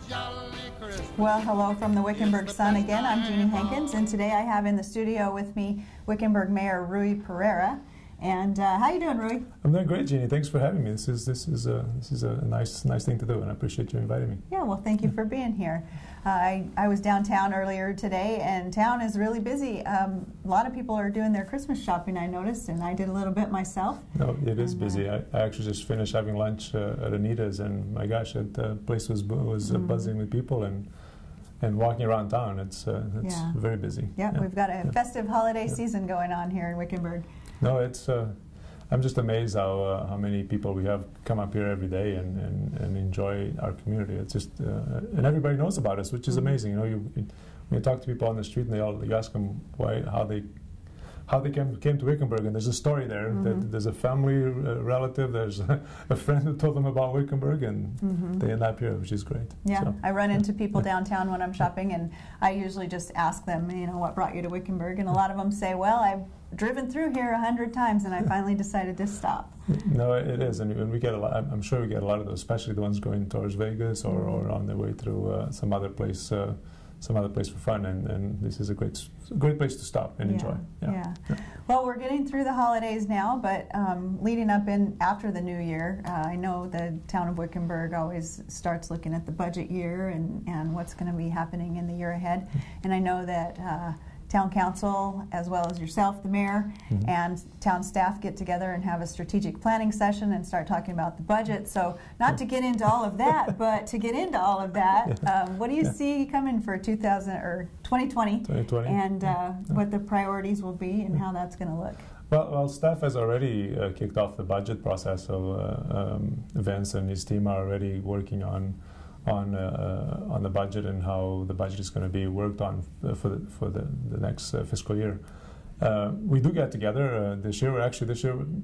Well, hello from the Wickenburg Sun again. I'm Jeannie Hankins, and today I have in the studio with me Wickenburg Mayor Rui Pereira. And how you doing, Rui? I'm doing great, Jeannie. Thanks for having me. This is a nice thing to do, and I appreciate you inviting me. Yeah, well, thank you for being here. I was downtown earlier today, and town is really busy. A lot of people are doing their Christmas shopping, I noticed, and I did a little bit myself. No, it is busy. I actually just finished having lunch at Anita's, and my gosh, the place was buzzing with people and walking around town. It's very busy. Yeah, we've got a festive holiday season going on here in Wickenburg. No, it's. I'm just amazed how many people we have come up here every day and enjoy our community. It's just and everybody knows about us, which is amazing. You know, when you talk to people on the street and you ask them how they came to Wickenburg, and there's a story there. That there's a family relative, there's a friend who told them about Wickenburg, and they end up here, which is great. Yeah, so, I run into people downtown when I'm shopping, and I usually just ask them, you know, what brought you to Wickenburg, and a lot of them say, well, I've driven through here 100 times, and I finally decided to stop. No, it is, and we get a lot. I'm sure we get a lot of those, especially the ones going towards Vegas or on their way through some other place for fun, and this is a great place to stop and enjoy. Yeah. Well, we're getting through the holidays now, but leading up after the new year, I know the town of Wickenburg always starts looking at the budget year and what's going to be happening in the year ahead. And I know that town council, as well as yourself, the mayor, and town staff get together and have a strategic planning session and start talking about the budget. So not to get into all of that, but to get into all of that, what do you see coming for 2020 and what the priorities will be and how that's going to look? Well, staff has already kicked off the budget process, so Vince and his team are already working on the budget and how the budget is going to be worked on for the next fiscal year. We do get together this year.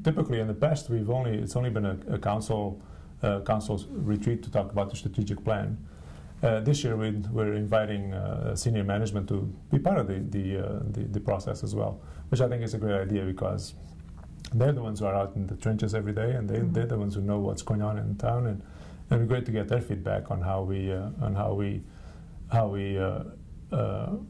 Typically in the past, it's only been a council retreat to talk about the strategic plan. This year we're inviting senior management to be part of the process as well, which I think is a great idea because they're the ones who are out in the trenches every day, and they're the ones who know what's going on in town, and it'd be great to get their feedback on how we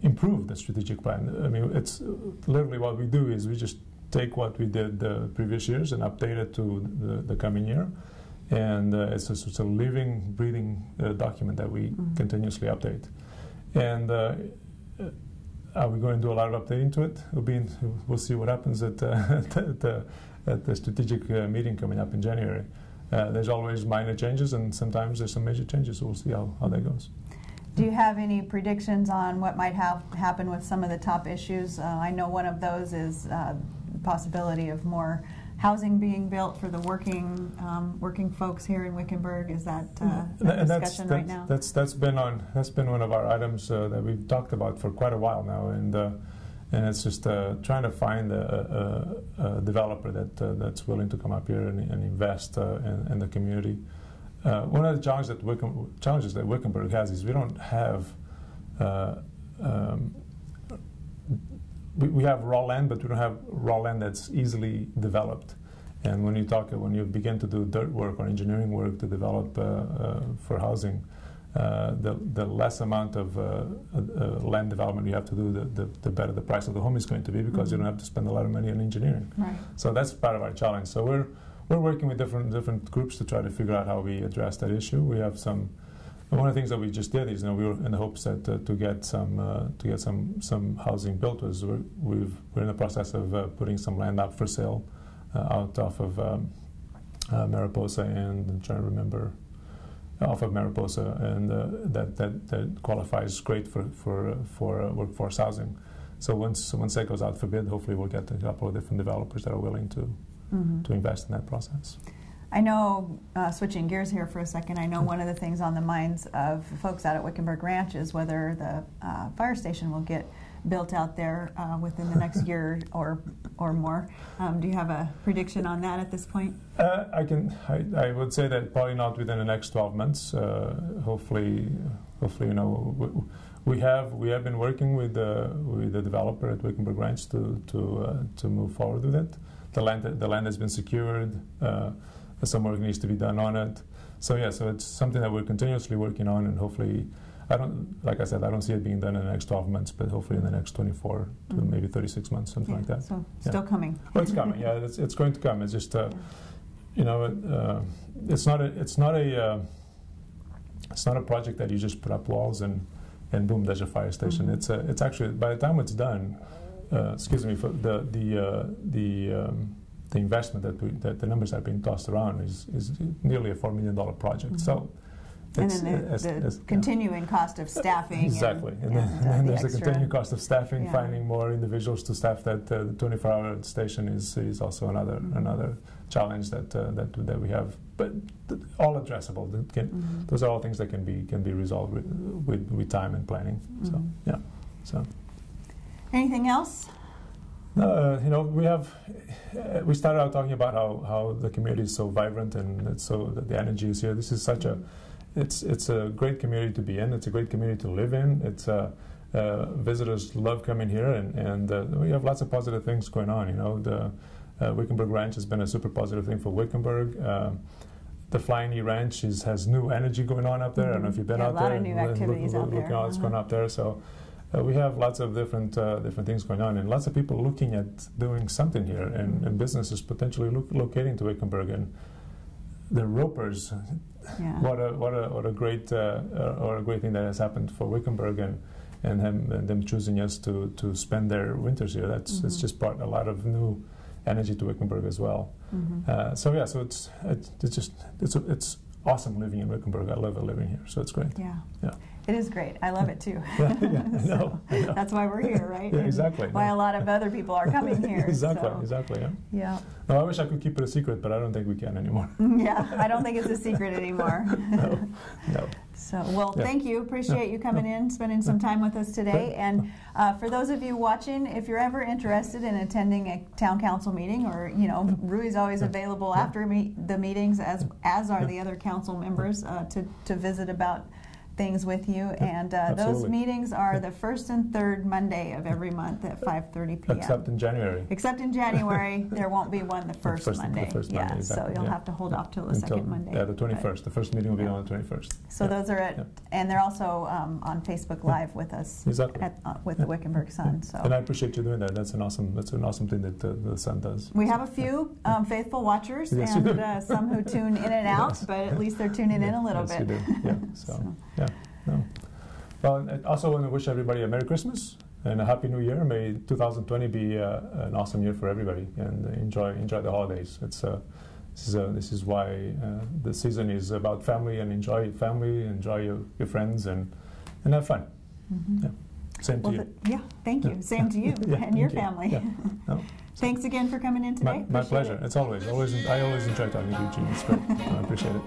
improve the strategic plan. I mean, it's literally what we do is we just take what we did the previous years and update it to the coming year, and it's a living, breathing document that we continuously update. And are we going to do a lot of updating to it? We'll see what happens at the strategic meeting coming up in January. There's always minor changes, and sometimes there's some major changes, so we'll see how that goes. Do you have any predictions on what might happen with some of the top issues? I know one of those is the possibility of more housing being built for the working folks here in Wickenburg. Is that a discussion right now? That's been one of our items that we've talked about for quite a while now, and it's just trying to find a developer that's willing to come up here and invest in the community. One of the challenges that Wickenburg has is we don't have we have raw land, but we don't have raw land that's easily developed. And when you begin to do dirt work or engineering work to develop for housing, the less amount of land development you have to do, the better the price of the home is going to be, because you don't have to spend a lot of money on engineering. Right. So that's part of our challenge. So we're working with different groups to try to figure out how we address that issue. We have one of the things that we just did is, we were in the hopes that to get some housing built we're in the process of putting some land up for sale out off of Mariposa, and I'm trying to remember, off of Mariposa, and that qualifies great for workforce housing. So once that goes out for bid, hopefully we'll get a couple of different developers that are willing to invest in that process. I know, switching gears here for a second, I know one of the things on the minds of folks out at Wickenburg Ranch is whether the fire station will get built out there within the next year or more. Do you have a prediction on that at this point? I would say that probably not within the next 12 months. Hopefully, we have been working with the developer at Wickenburg Ranch to move forward with it. The land has been secured. Some work needs to be done on it. So yeah, so it's something that we're continuously working on, and hopefully, like I said, I don't see it being done in the next 12 months, but hopefully in the next 24 to maybe 36 months, something like that. So still coming. Well, it's coming. Yeah, it's going to come. It's just, you know, it's not a project that you just put up walls and boom, there's a fire station. It's actually, by the time it's done, excuse me, for the investment that the numbers that are being tossed around is nearly a $4 million project. So. And then the continuing cost of staffing. Exactly. And then there's the continuing cost of staffing, finding more individuals to staff that 24-hour station is also another challenge that we have. But all addressable. Those are all things that can be resolved with time and planning. So, yeah. So. Anything else? You know, we started out talking about how the community is so vibrant and the energy is here. This is such a It's a great community to be in. It's a great community to live in. It's visitors love coming here, and we have lots of positive things going on. You know, the Wickenburg Ranch has been a super positive thing for Wickenburg. The Flying E Ranch has new energy going on up there. I don't know if you've been out there. A lot of new activities out there. Looking at what's going on up there. So we have lots of different things going on, and lots of people looking at doing something here, and businesses potentially locating to Wickenburg. And the Ropers, what a great thing that has happened for Wickenburg, and them choosing us to spend their winters here. It's just brought a lot of new energy to Wickenburg as well. So yeah, so it's awesome living in Wickenburg. I love living here, so it's great. Yeah. Yeah. It is great. I love it too. I know. That's why we're here, right? Yeah, exactly. Why a lot of other people are coming here. Exactly. Yeah. No, I wish I could keep it a secret, but I don't think we can anymore. Yeah, I don't think it's a secret anymore. No. So, well, thank you. Appreciate you coming in, spending some time with us today. And for those of you watching, if you're ever interested in attending a town council meeting, or, you know, Rui's always available after the meetings, as are the other council members, to visit about things with you, and those meetings are the first and third Monday of every month at 5:30 p.m. Except in January. Except in January, there won't be one the first Monday. Exactly. So you'll have to hold off till the second Monday. Yeah, the 21st. The first meeting will be on the 21st. So those are and they're also on Facebook Live with us. Exactly. With the Wickenburg Sun. So. And I appreciate you doing that. That's an awesome thing that the Sun does. We have a few faithful watchers, and some who tune in and out, but at least they're tuning in a little bit. You do. Yeah. So. Yeah. No. Well, I also want to wish everybody a Merry Christmas and a Happy New Year. May 2020 be an awesome year for everybody, and enjoy the holidays. This is why the season is about family, and enjoy your friends, and have fun. Yeah. Same to you. Thank you. Same to you and your family. Yeah. No. Thanks again for coming in today. My pleasure. It's always. I always enjoy talking to you, Gene. It's great. I appreciate it.